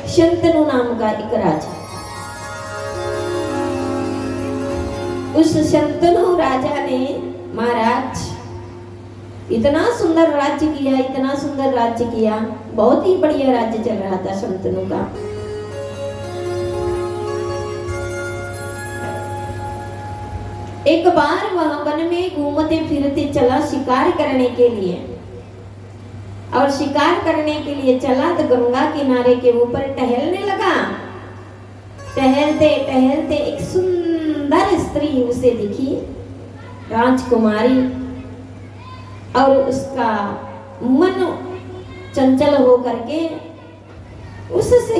शंतनु नाम का एक राजा। उस शंतनु राजा ने महाराज इतना सुंदर राज्य किया, इतना सुंदर राज्य किया, बहुत ही बढ़िया राज्य चल रहा था शंतनु का। एक बार वह वन में घूमते फिरते चला शिकार करने के लिए, और शिकार करने के लिए चला तो गंगा किनारे के ऊपर टहलने लगा। टहलते टहलते एक सुंदर स्त्री उसे दिखी, राजकुमारी, और उसका मन चंचल हो करके उससे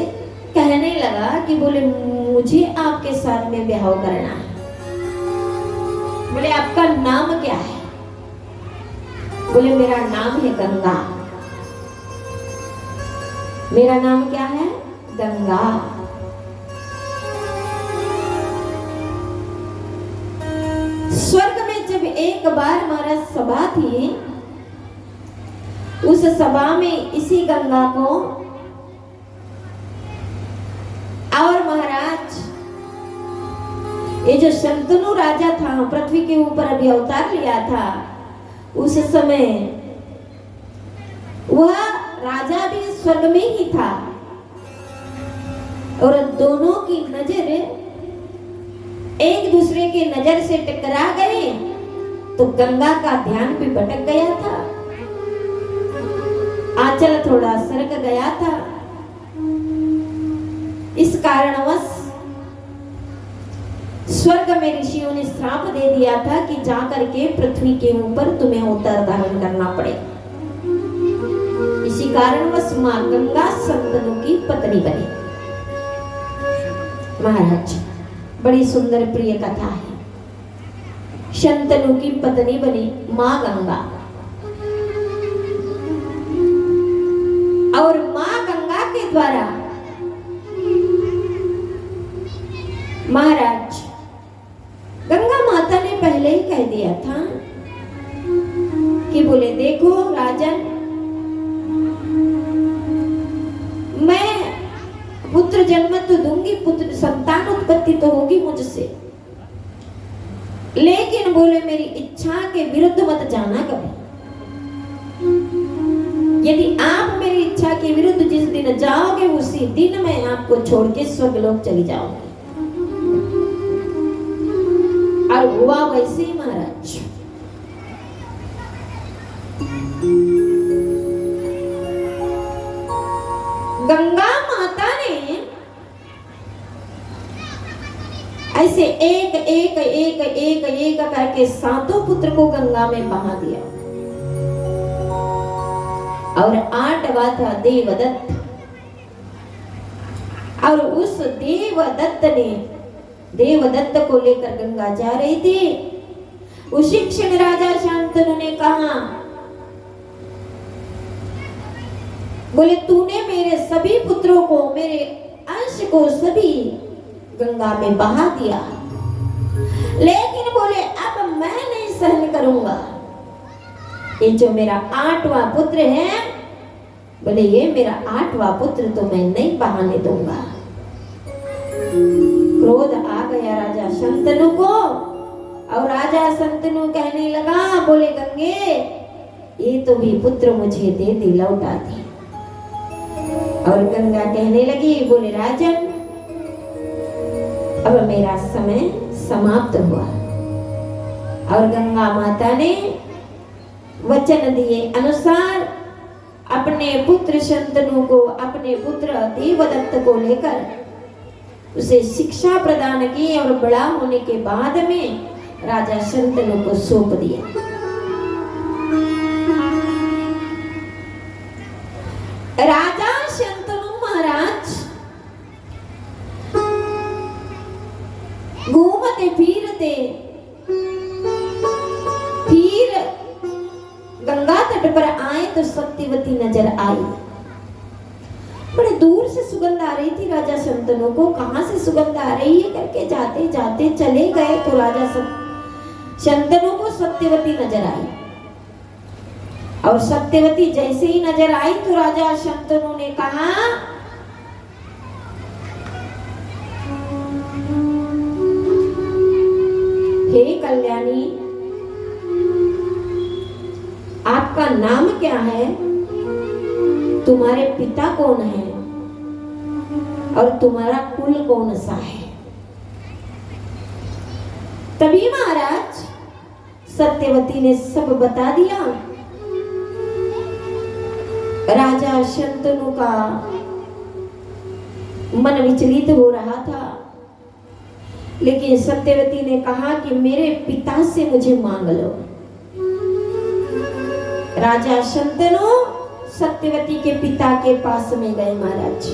कहने लगा कि बोले मुझे आपके साथ में ब्याह करना है। बोले आपका नाम क्या है? बोले मेरा नाम है गंगा। मेरा नाम क्या है? गंगा। स्वर्ग में जब एक बार महाराज सभा थी, उस सभा में इसी गंगा को और महाराज ये जो शंतनु राजा था, पृथ्वी के ऊपर अभी अवतार लिया था, उस समय वह राजा भी स्वर्ग में ही था, और दोनों की नजर एक दूसरे के नजर से टकरा गए, तो गंगा का ध्यान भी भटक गया था, आंचल थोड़ा सरक गया था। इस कारणवश स्वर्ग में ऋषियों ने श्राप दे दिया था कि जाकर के पृथ्वी के ऊपर तुम्हें अवतार धारण करना पड़े। इसी कारणवश मां गंगा शंतनु की पत्नी बनी। महाराज बड़ी सुंदर प्रिय कथा है। शंतनु की पत्नी बनी मां गंगा, और मां गंगा के द्वारा महाराज गंगा माता ने पहले ही कह दिया था कि बोले देखो राजन, मैं पुत्र जन्म तो दूंगी, पुत्र संतान उत्पत्ति तो होगी मुझसे, लेकिन बोले मेरी इच्छा के विरुद्ध मत जाना कभी। यदि आप मेरी इच्छा के विरुद्ध जिस दिन जाओगे, उसी दिन मैं आपको छोड़ के स्वर्गलोक चली जाऊंगी। और हुआ वैसे ही महाराज। गंगा माता ने ऐसे एक एक एक एक एक करके सातों पुत्र को गंगा में बहा दिया, और 8वां था देवदत्त। और उस देवदत्त को लेकर गंगा जा रही थी। उसी क्षण राजा शांतनु ने कहा, बोले तूने मेरे सभी पुत्रों को, मेरे अंश को सभी गंगा में बहा दिया, लेकिन बोले अब मैं नहीं सहन करूंगा। ये जो मेरा 8वां पुत्र है, बोले ये मेरा 8वां पुत्र तो मैं नहीं बहाने दूंगा। क्रोध आ गया राजा शंतनु को, और राजा शंतनु कहने लगा, बोले गंगे ये तो भी पुत्र मुझे दे दे, लौटा दे। और गंगा कहने लगी, बोले राजन अब मेरा समय समाप्त हुआ। और गंगा माता ने वचन दिए अनुसार अपने पुत्र शंतनु को, अपने पुत्र देवदत्त को लेकर उसे शिक्षा प्रदान की, और बड़ा होने के बाद में राजा शंतनु को सौंप दिया। राजा शंतनु महाराज घूमते फिरते फिर गंगा तट पर आए तो सत्यवती नजर आई। बड़े दूर से सुगंध आ रही थी राजा शंतनु को, कहां से सुगंध आ रही है करके जाते जाते चले गए, तो राजा शंतनु को सत्यवती नजर आई। और सत्यवती जैसे ही नजर आई तो राजा शंतनु ने कहा, तुम्हारा नाम क्या है, तुम्हारे पिता कौन है और तुम्हारा कुल कौन सा है। तभी महाराज सत्यवती ने सब बता दिया। राजा शंतनु का मन विचलित हो रहा था, लेकिन सत्यवती ने कहा कि मेरे पिता से मुझे मांग लो। राजा शंतनु सत्यवती के पिता के पास में गए महाराज।